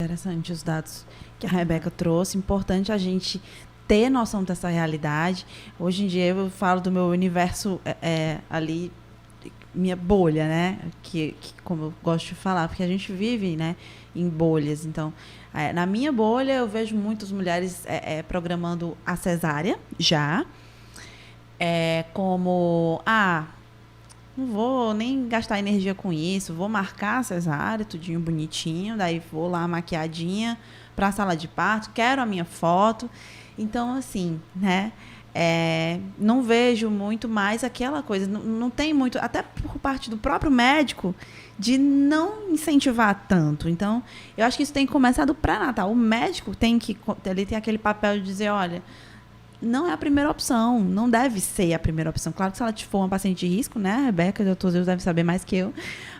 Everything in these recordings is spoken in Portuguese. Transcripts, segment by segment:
Interessante os dados que a Rebeca trouxe. Importante a gente ter noção dessa realidade. Hoje em dia eu falo do meu universo ali, minha bolha, né? Que como eu gosto de falar, porque a gente vive, né, em bolhas. Então, na minha bolha eu vejo muitas mulheres programando a cesárea já. Como, não vou nem gastar energia com isso, vou marcar a cesárea, tudinho bonitinho, daí vou lá maquiadinha para a sala de parto, quero a minha foto. Então, assim, né? Não vejo muito mais aquela coisa, não tem muito, até por parte do próprio médico, de não incentivar tanto. Então, eu acho que isso tem que começar do pré-natal. O médico ele tem aquele papel de dizer, olha, não é a primeira opção, não deve ser a primeira opção. Claro que se ela for uma paciente de risco, né, Rebeca, doutor Zeus deve saber mais que eu,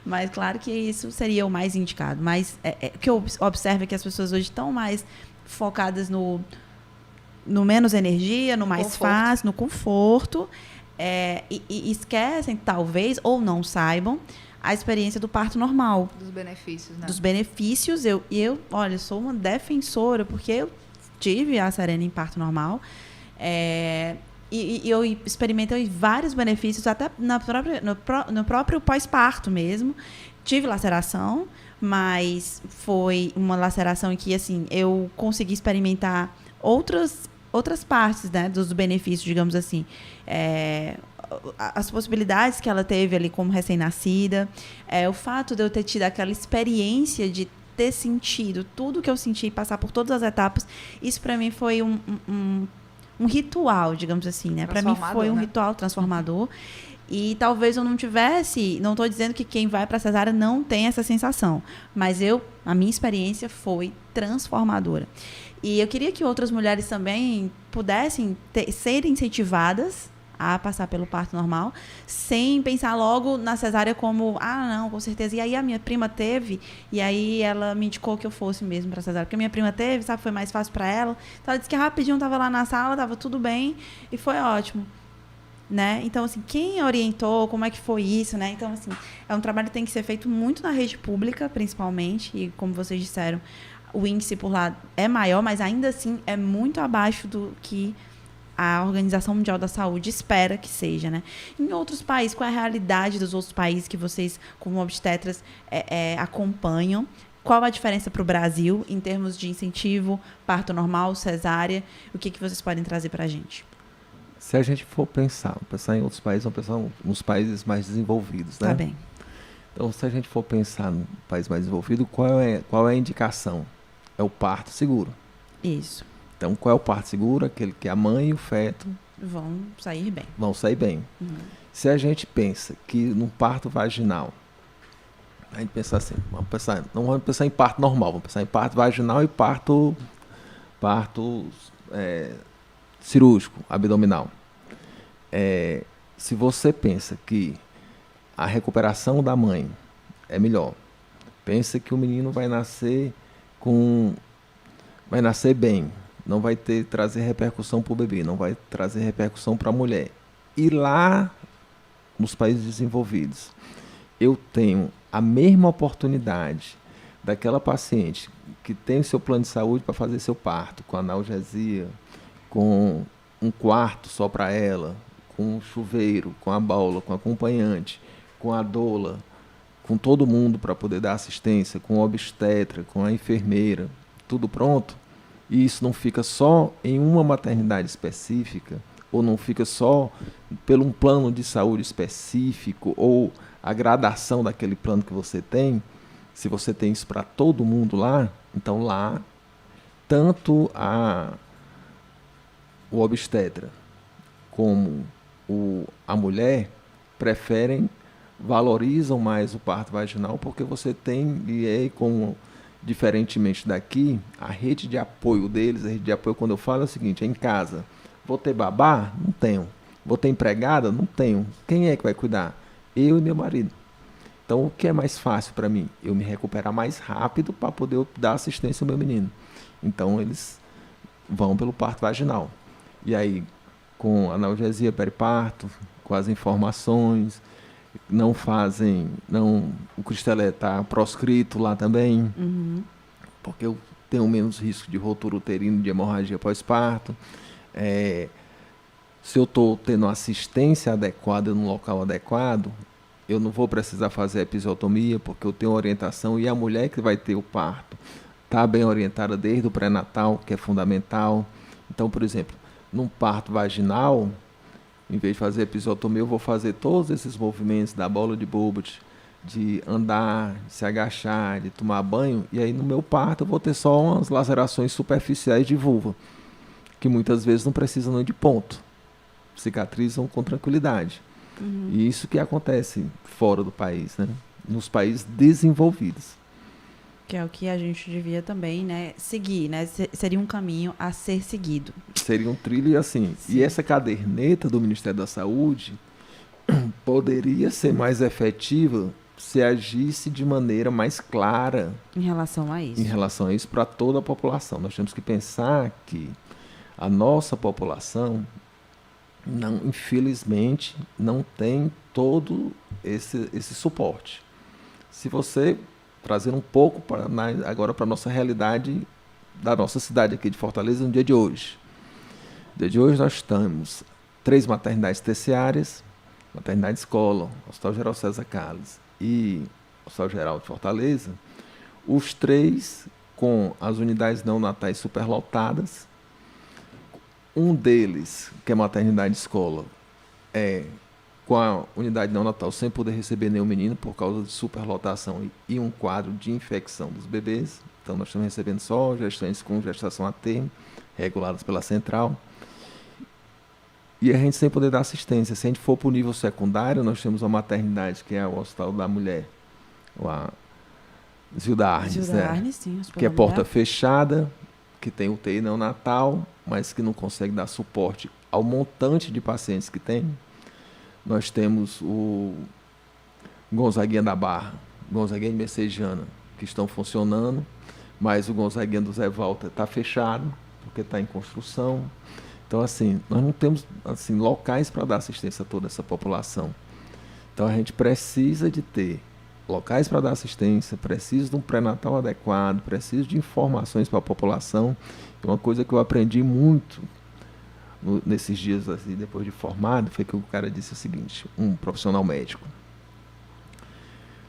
mas claro que isso seria o mais indicado. Mas o que eu observo é que as pessoas hoje estão mais focadas no menos energia, no mais fácil, no conforto, e esquecem, talvez, ou não saibam, a experiência do parto normal. Dos benefícios, né? Dos benefícios. Olha, sou uma defensora, porque eu tive a Serena em parto normal, e eu experimentei vários benefícios, até no próprio pós-parto mesmo. Tive laceração, mas foi uma laceração em que, assim, eu consegui experimentar outras partes, né, dos benefícios, digamos assim. As possibilidades que ela teve ali como recém-nascida, o fato de eu ter tido aquela experiência de ter sentido tudo que eu senti e passar por todas as etapas, isso para mim foi um ritual, digamos assim, né? Para mim foi um ritual transformador. E talvez eu não estou dizendo que quem vai para a cesárea não tem essa sensação, mas a minha experiência foi transformadora. E eu queria que outras mulheres também pudessem ser incentivadas a passar pelo parto normal, sem pensar logo na cesárea como, não, com certeza. E aí a minha prima teve, e aí ela me indicou que eu fosse mesmo para cesárea, porque a minha prima teve, sabe, foi mais fácil para ela. Então ela disse que rapidinho estava lá na sala, estava tudo bem, e foi ótimo. Né? Então, assim, quem orientou, como é que foi isso, né? Então, assim, é um trabalho que tem que ser feito muito na rede pública, principalmente, e como vocês disseram, o índice por lá é maior, mas ainda assim é muito abaixo do que a Organização Mundial da Saúde espera que seja, né? Em outros países, qual é a realidade dos outros países que vocês, como obstetras, acompanham? Qual a diferença para o Brasil em termos de incentivo, parto normal, cesárea? O que vocês podem trazer para a gente? Se a gente for pensar em outros países, vamos pensar nos países mais desenvolvidos, né? Tá bem. Então, se a gente for pensar no país mais desenvolvido, qual é a indicação? É o parto seguro. Isso. Então, qual é o parto seguro? Aquele que a mãe e o feto vão sair bem. Uhum. Se a gente pensa que no parto vaginal, a gente pensa assim, não vamos pensar em parto normal, vamos pensar em parto vaginal e parto cirúrgico, abdominal. Se você pensa que a recuperação da mãe é melhor, pensa que o menino vai nascer bem, não vai trazer repercussão para o bebê, não vai trazer repercussão para a mulher. E lá, nos países desenvolvidos, eu tenho a mesma oportunidade daquela paciente que tem o seu plano de saúde para fazer seu parto, com analgesia, com um quarto só para ela, com um chuveiro, com a baula, com acompanhante, com a doula, com todo mundo para poder dar assistência, com o obstetra, com a enfermeira, tudo pronto. E isso não fica só em uma maternidade específica, ou não fica só por um plano de saúde específico, ou a gradação daquele plano que você tem. Se você tem isso para todo mundo lá, então lá, tanto o obstetra como a mulher valorizam mais o parto vaginal, porque você tem, diferentemente daqui, a rede de apoio deles, a rede de apoio, quando eu falo, é o seguinte: em casa, vou ter babá? Não tenho. Vou ter empregada? Não tenho. Quem é que vai cuidar? Eu e meu marido. Então, o que é mais fácil para mim? Eu me recuperar mais rápido para poder dar assistência ao meu menino. Então, eles vão pelo parto vaginal. E aí, com analgesia periparto, com as informações, o Cristelé está proscrito lá também. Uhum. porque eu tenho menos risco de rotura uterina, de hemorragia pós-parto. Se eu estou tendo assistência adequada no local adequado, eu não vou precisar fazer episiotomia, porque eu tenho orientação, e a mulher que vai ter o parto está bem orientada desde o pré-natal, que é fundamental. Então, por exemplo, num parto vaginal, em vez de fazer episiotomia, eu vou fazer todos esses movimentos da bola de Bobot, de andar, de se agachar, de tomar banho, e aí no meu parto eu vou ter só umas lacerações superficiais de vulva, que muitas vezes não precisam nem de ponto, cicatrizam com tranquilidade. E isso que acontece fora do país, né? Nos países desenvolvidos. Que é o que a gente devia também, né, seguir, né? Seria um caminho a ser seguido. Seria um trilho assim. Sim. E essa caderneta do Ministério da Saúde poderia ser mais efetiva se agisse de maneira mais clara em relação a isso. Em relação a isso para toda a população. Nós temos que pensar que a nossa população, não, infelizmente, não tem todo esse suporte. Se você trazer um pouco agora para a nossa realidade da nossa cidade aqui de Fortaleza no dia de hoje. No dia de hoje nós temos 3 maternidades terciárias, maternidade escola, Hospital Geral César Carlos e Hospital Geral de Fortaleza, os 3 com as unidades neonatais superlotadas. Um deles, que é maternidade escola, com a unidade neonatal sem poder receber nenhum menino por causa de superlotação e um quadro de infecção dos bebês. Então, nós estamos recebendo só gestantes com gestação a termo, reguladas pela central. E a gente sem poder dar assistência. Se a gente for para o nível secundário, nós temos uma maternidade, que é o Hospital da Mulher, a Zilda Arnes, sim, que é porta fechada, que tem UTI neonatal, mas que não consegue dar suporte ao montante de pacientes que tem. Nós temos o Gonzaguinha da Barra, Gonzaguinha de Messejana, que estão funcionando, mas o Gonzaguinha do Zé Walter está fechado, porque está em construção. Então, assim, nós não temos assim, locais para dar assistência a toda essa população. Então, a gente precisa de ter locais para dar assistência, precisa de um pré-natal adequado, precisa de informações para a população. Uma coisa que eu aprendi muito nesses dias, assim, depois de formado, foi que o cara disse o seguinte, um profissional médico.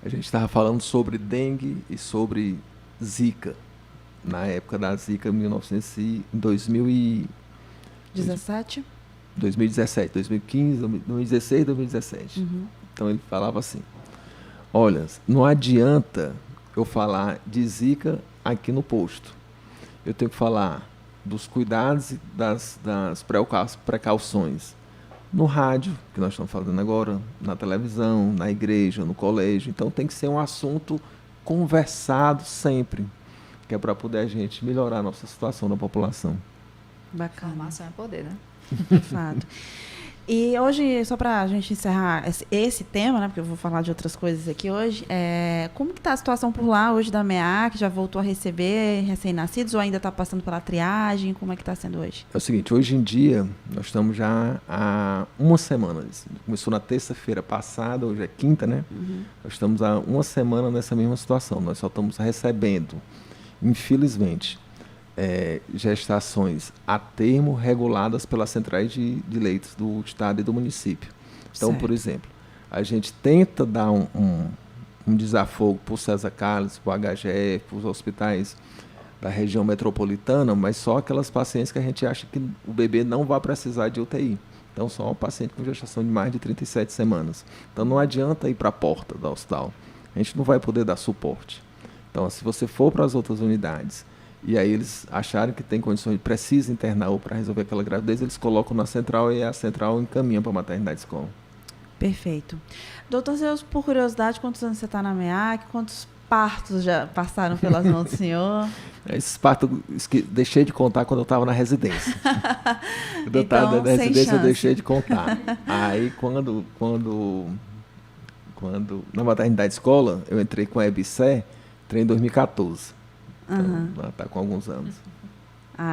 A gente estava falando sobre dengue e sobre zika, na época da zika, em 2017? 2017, 2015, 2016, 2017. Então ele falava assim, olha, não adianta eu falar de zika aqui no posto. Eu tenho que falar dos cuidados e das precauções no rádio, que nós estamos falando agora, na televisão, na igreja, no colégio. Então tem que ser um assunto conversado sempre, que é para poder a gente melhorar a nossa situação na população. Bacana. Informação é poder, né? De fato. E hoje, só para a gente encerrar esse tema, né, porque eu vou falar de outras coisas aqui hoje, como que está a situação por lá hoje da MEA, que já voltou a receber recém-nascidos ou ainda está passando pela triagem? Como é que está sendo hoje? É o seguinte, hoje em dia, nós estamos já há uma semana, começou na terça-feira passada, hoje é quinta, né? Nós estamos há uma semana nessa mesma situação, nós só estamos recebendo, infelizmente, gestações a termo reguladas pelas centrais de leitos do estado e do município. Então, certo. Por exemplo, a gente tenta dar um desafogo para o César Carlos, para o HGF, para os hospitais da região metropolitana, mas só aquelas pacientes que a gente acha que o bebê não vai precisar de UTI. Então, só um paciente com gestação de mais de 37 semanas. Então, não adianta ir para a porta do hospital. A gente não vai poder dar suporte. Então, se você for para as outras unidades e aí eles acharem que tem condições, precisa internar ou para resolver aquela gravidez, eles colocam na central e a central encaminha para a maternidade escola. Perfeito. Doutor Zeus, por curiosidade, quantos anos você está na MEAC? Quantos partos já passaram pelas mãos do senhor? Esses partos deixei de contar quando eu estava na residência. Quando eu estava na residência, eu deixei de contar. Aí, quando na maternidade escola, eu entrei com a EBSER, entrei em 2014. Então, ela está com alguns anos.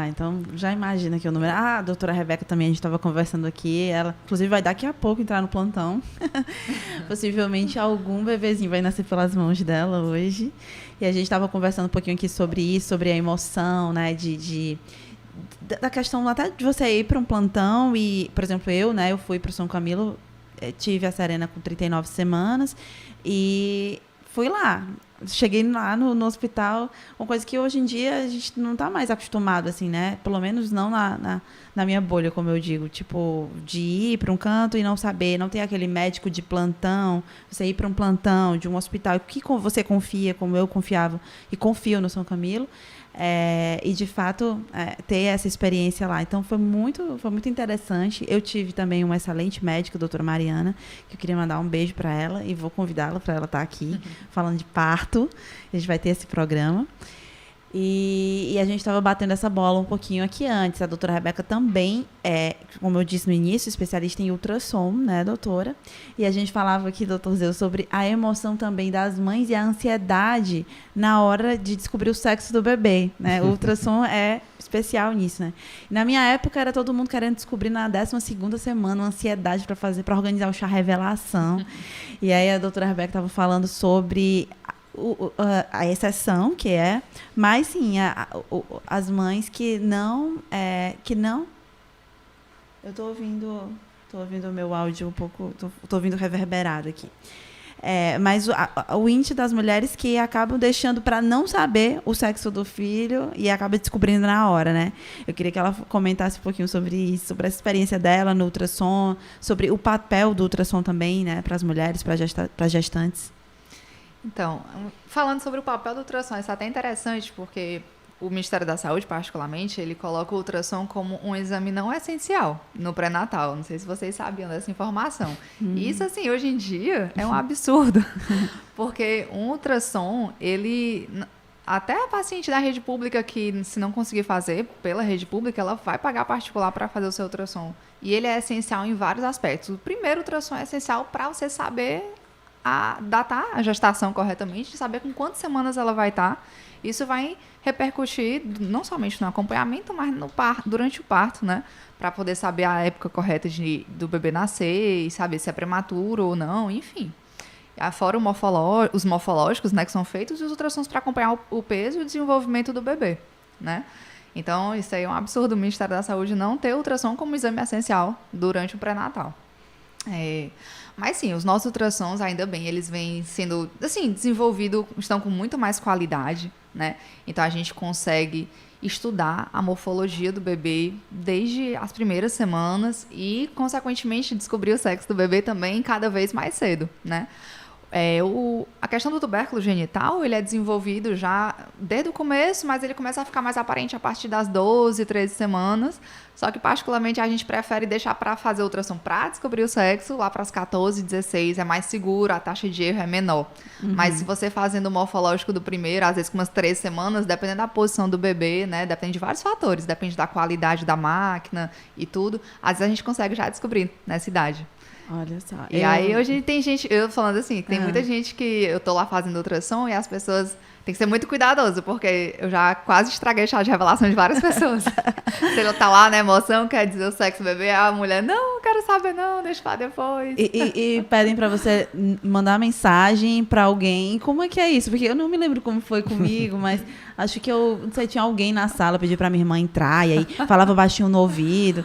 Então já imagina que o número... a doutora Rebeca também, a gente estava conversando aqui, ela inclusive vai daqui a pouco entrar no plantão. Possivelmente algum bebezinho vai nascer pelas mãos dela hoje. E a gente estava conversando um pouquinho aqui sobre isso, sobre a emoção, né, da questão até de você ir para um plantão e, por exemplo, eu fui para o São Camilo, tive a Serena com 39 semanas e fui lá. Cheguei lá no hospital, uma coisa que hoje em dia a gente não está mais acostumado, assim, né? Pelo menos não na minha bolha, como eu digo. Tipo, de ir para um canto e não saber, não ter aquele médico de plantão, você ir para um plantão de um hospital que você confia, como eu confiava e confio no São Camilo. E, de fato, ter essa experiência lá. Então, foi muito interessante. Eu tive também uma excelente médica, a doutora Mariana, que eu queria mandar um beijo para ela e vou convidá-la para ela estar aqui, falando de parto. A gente vai ter esse programa. E a gente estava batendo essa bola um pouquinho aqui antes. A doutora Rebeca também como eu disse no início, especialista em ultrassom, né, doutora? E a gente falava aqui, doutor Zeu, sobre a emoção também das mães e a ansiedade na hora de descobrir o sexo do bebê, né? O ultrassom é especial nisso, né? E na minha época, era todo mundo querendo descobrir na 12ª semana uma ansiedade para organizar o chá revelação. E aí a doutora Rebeca estava falando sobre a exceção, mas sim, as mães que não... Eu estou ouvindo o meu áudio um pouco... Estou ouvindo reverberado aqui. Mas o índice das mulheres que acabam deixando para não saber o sexo do filho e acabam descobrindo na hora, né? Eu queria que ela comentasse um pouquinho sobre isso, sobre a experiência dela no ultrassom, sobre o papel do ultrassom também, né, para as mulheres, para gestantes. Então, falando sobre o papel do ultrassom, isso é até interessante, porque o Ministério da Saúde, particularmente, ele coloca o ultrassom como um exame não essencial no pré-natal. Não sei se vocês sabiam dessa informação. E isso, assim, hoje em dia é um absurdo, porque um ultrassom, até a paciente da rede pública que, se não conseguir fazer pela rede pública, ela vai pagar particular para fazer o seu ultrassom. E ele é essencial em vários aspectos. O primeiro ultrassom é essencial para você saber datar a gestação corretamente, saber com quantas semanas ela vai estar. Isso vai repercutir não somente no acompanhamento, mas durante o parto, né? Para poder saber a época correta do bebê nascer e saber se é prematuro ou não, enfim. Fora os morfológicos, né, que são feitos, e os ultrassons para acompanhar o peso e o desenvolvimento do bebê, né? Então, isso aí é um absurdo o Ministério da Saúde não ter ultrassom como exame essencial durante o pré-natal. Mas sim, os nossos ultrassons, ainda bem, eles vêm sendo, assim, desenvolvidos, estão com muito mais qualidade, né? Então, a gente consegue estudar a morfologia do bebê desde as primeiras semanas e, consequentemente, descobrir o sexo do bebê também cada vez mais cedo, né? A questão do tubérculo genital, ele é desenvolvido já desde o começo, mas ele começa a ficar mais aparente a partir das 12, 13 semanas. Só que, particularmente, a gente prefere deixar para fazer ultrassom para descobrir o sexo, lá para as 14, 16, é mais seguro, a taxa de erro é menor. Mas se você fazendo o morfológico do primeiro, às vezes com umas 3 semanas, dependendo da posição do bebê, né, depende de vários fatores, depende da qualidade da máquina e tudo, às vezes a gente consegue já descobrir nessa idade. Olha só. E aí hoje tem gente, eu falando assim, tem muita gente que eu tô lá fazendo ultrassom e as pessoas têm que ser muito cuidadoso, porque eu já quase estraguei chá de revelação de várias pessoas. Se ele tá lá na emoção, quer dizer o sexo do bebê, a mulher, não quero saber não, deixa pra depois. E pedem pra você mandar mensagem pra alguém, como é que é isso? Porque eu não me lembro como foi comigo, mas acho que não sei, tinha alguém na sala, pedi pra minha irmã entrar, e aí falava baixinho no ouvido.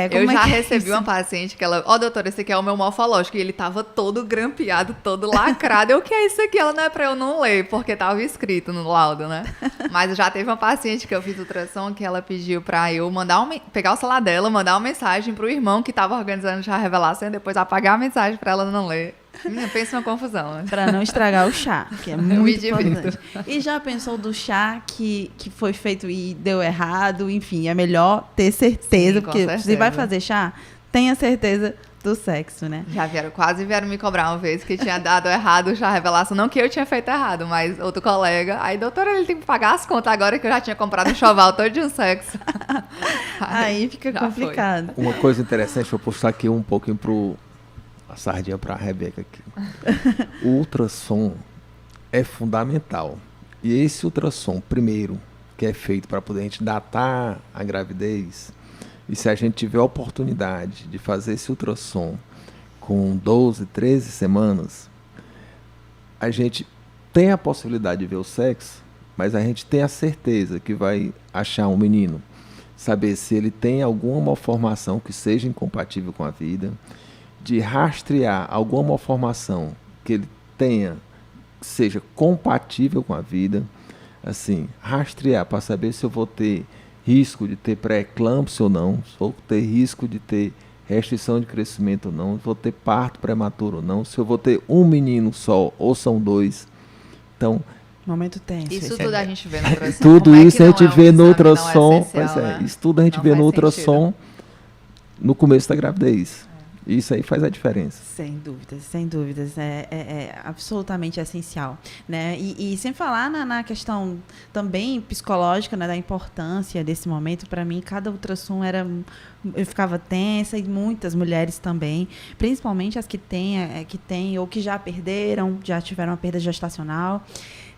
Eu já recebi uma paciente que ela, doutora, esse aqui é o meu morfológico, e ele tava todo grampeado, todo lacrado. O que é isso aqui? Ela, não é pra eu não ler, porque tava escrito no laudo, né? Mas já teve uma paciente que eu fiz ultrassom que ela pediu pra eu pegar o celular dela, mandar uma mensagem pro irmão que tava organizando já a revelação e depois apagar a mensagem pra ela não ler. Pensa numa confusão, né? Pra não estragar o chá, que é muito importante. E já pensou do chá que foi feito e deu errado? Enfim, é melhor ter certeza. Sim, porque se vai fazer chá, tenha certeza do sexo, né? Quase vieram me cobrar uma vez que tinha dado errado o chá revelação. Não que eu tinha feito errado, mas outro colega. Aí, doutora, ele tem que pagar as contas agora que eu já tinha comprado um enxoval todo de um sexo. Aí fica complicado. Uma coisa interessante, vou puxar aqui um pouquinho a sardinha para a Rebeca aqui. O ultrassom é fundamental. E esse ultrassom, primeiro, que é feito para poder a gente datar a gravidez, e se a gente tiver a oportunidade de fazer esse ultrassom com 12, 13 semanas, a gente tem a possibilidade de ver o sexo, mas a gente tem a certeza que vai achar um menino, saber se ele tem alguma malformação que seja incompatível com a vida, de rastrear alguma malformação que ele tenha, que seja compatível com a vida, assim, rastrear para saber se eu vou ter risco de ter pré-eclâmpsia ou não, se vou ter risco de ter restrição de crescimento ou não, se vou ter parto prematuro ou não, se eu vou ter um menino só ou são dois. Então, momento tenso. Isso tudo a gente vê no ultrassom. tudo isso a gente vê no exame ultrassom, essencial, né? isso tudo a gente Não vê no faz ultrassom no começo da gravidez. Isso aí faz a diferença. Sem dúvidas, sem dúvidas. É absolutamente essencial, né? E sem falar na questão também psicológica, né, da importância desse momento. Para mim, cada ultrassom eu ficava tensa, e muitas mulheres também, principalmente as que têm ou que já perderam, já tiveram uma perda gestacional.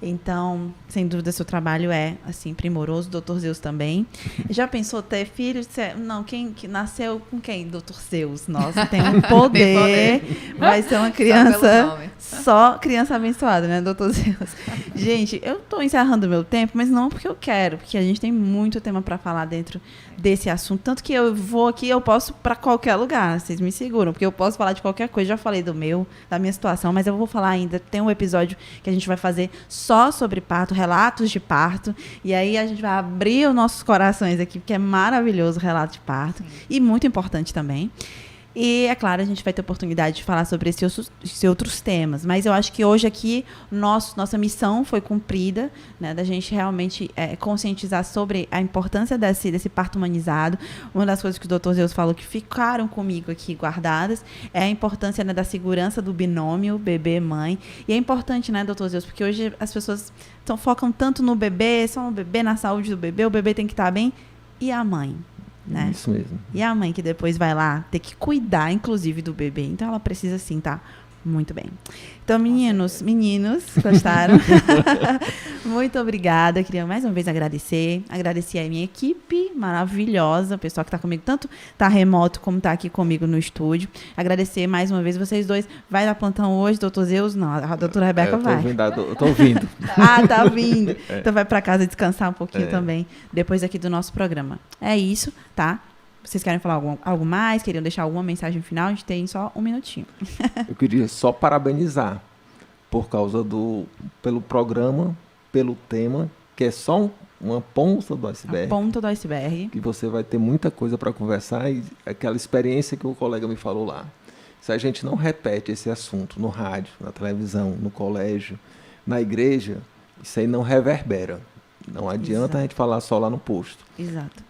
Então, sem dúvida, seu trabalho é, assim, primoroso. Dr. Zeus também. Já pensou ter filhos? Não, quem que nasceu com quem? Dr. Zeus. Nossa, tem um poder. Vai ser uma criança, só criança abençoada, né, Dr. Zeus? Gente, eu estou encerrando o meu tempo, mas não porque eu quero, porque a gente tem muito tema para falar dentro desse assunto. Tanto que eu vou aqui, eu posso para qualquer lugar, vocês me seguram, porque eu posso falar de qualquer coisa. Já falei da minha situação, mas eu vou falar ainda. Tem um episódio que a gente vai fazer só sobre parto, relatos de parto, e aí a gente vai abrir os nossos corações aqui, porque é maravilhoso o relato de parto. Sim. E muito importante também. E, é claro, a gente vai ter oportunidade de falar sobre esses outros temas. Mas eu acho que hoje aqui nossa missão foi cumprida, né, da gente realmente conscientizar sobre a importância desse parto humanizado. Uma das coisas que o Dr. Zeus falou que ficaram comigo aqui guardadas é a importância, né, da segurança do binômio bebê-mãe. E é importante, né, Dr. Zeus, porque hoje as pessoas focam tanto no bebê, só no bebê, na saúde do bebê, o bebê tem que estar bem. E a mãe? Né? Isso mesmo. E a mãe que depois vai lá ter que cuidar, inclusive, do bebê. Então, ela precisa, sim, tá muito bem. Então, meninos, gostaram? Muito obrigada. Queria mais uma vez agradecer a minha equipe maravilhosa, o pessoal que está comigo, tanto está remoto como está aqui comigo no estúdio. Agradecer mais uma vez vocês dois. Vai dar plantão hoje, doutor Zeus? Não, a doutora Rebeca vai. Eu tô ouvindo. Tá ouvindo. Então vai para casa descansar um pouquinho também, depois aqui do nosso programa. É isso, tá? Vocês querem falar algo mais? Queriam deixar alguma mensagem final? A gente tem só um minutinho. Eu queria só parabenizar por causa pelo programa, pelo tema, que é só uma ponta do iceberg. A ponta do iceberg. Que você vai ter muita coisa para conversar, e aquela experiência que o colega me falou lá. Se a gente não repete esse assunto no rádio, na televisão, no colégio, na igreja, isso aí não reverbera. Não adianta a gente falar só lá no posto. Exato.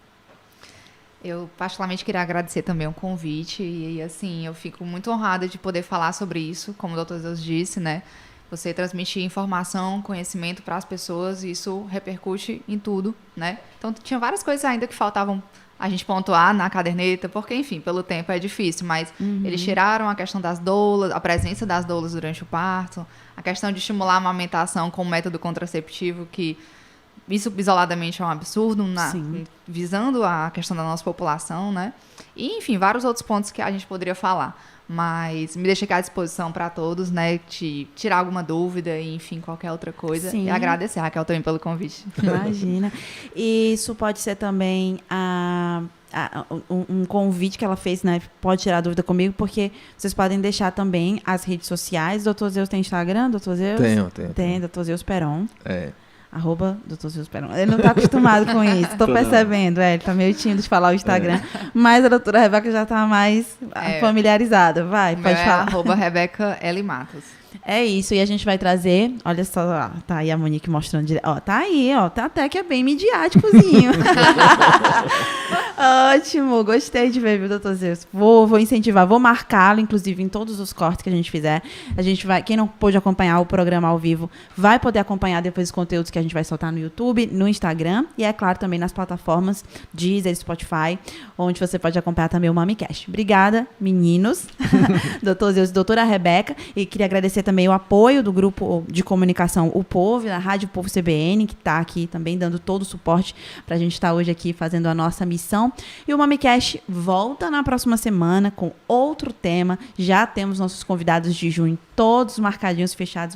Eu particularmente queria agradecer também o convite e assim, eu fico muito honrada de poder falar sobre isso, como o Dr. Zeus disse, né? Você transmitir informação, conhecimento para as pessoas, e isso repercute em tudo, né? Então, tinha várias coisas ainda que faltavam a gente pontuar na caderneta, porque, enfim, pelo tempo é difícil, mas eles tiraram a questão das doulas, a presença das doulas durante o parto, a questão de estimular a amamentação com método contraceptivo, que isso isoladamente é um absurdo, visando a questão da nossa população, né? E, enfim, vários outros pontos que a gente poderia falar. Mas me deixei aqui à disposição para todos, né? Tirar alguma dúvida e, enfim, qualquer outra coisa. Sim. E agradecer a Raquel também pelo convite. Imagina. E isso pode ser também um convite que ela fez, né? Pode tirar dúvida comigo, porque vocês podem deixar também as redes sociais. Dr. Zeus tem Instagram, Dr. Zeus? Tem, Dr. Zeus Peron. @Dr. Zeus Peron. Ele não está acostumado com isso, estou percebendo. Ele está meio tímido de falar o Instagram. Mas a doutora Rebeca já está mais familiarizada. Vai, pode falar. @Rebeca L. Matos. É isso, e a gente vai trazer, olha só, ó, tá aí a Monique mostrando direto, ó, tá aí, ó, tá até que é bem midiáticozinho. Ótimo, gostei de ver, viu, doutor Zeus? Vou incentivar, vou marcá-lo, inclusive, em todos os cortes que a gente fizer. A gente vai, quem não pôde acompanhar o programa ao vivo, vai poder acompanhar depois os conteúdos que a gente vai soltar no YouTube, no Instagram e, é claro, também nas plataformas Deezer, Spotify, onde você pode acompanhar também o MamiCast. Obrigada, meninos, doutor Zeus e doutora Rebeca, e queria agradecer também o apoio do grupo de comunicação O Povo, da Rádio Povo CBN, que está aqui também dando todo o suporte para a gente estar hoje aqui fazendo a nossa missão. E o MamiCast volta na próxima semana com outro tema. Já temos nossos convidados de junho todos marcadinhos, fechados.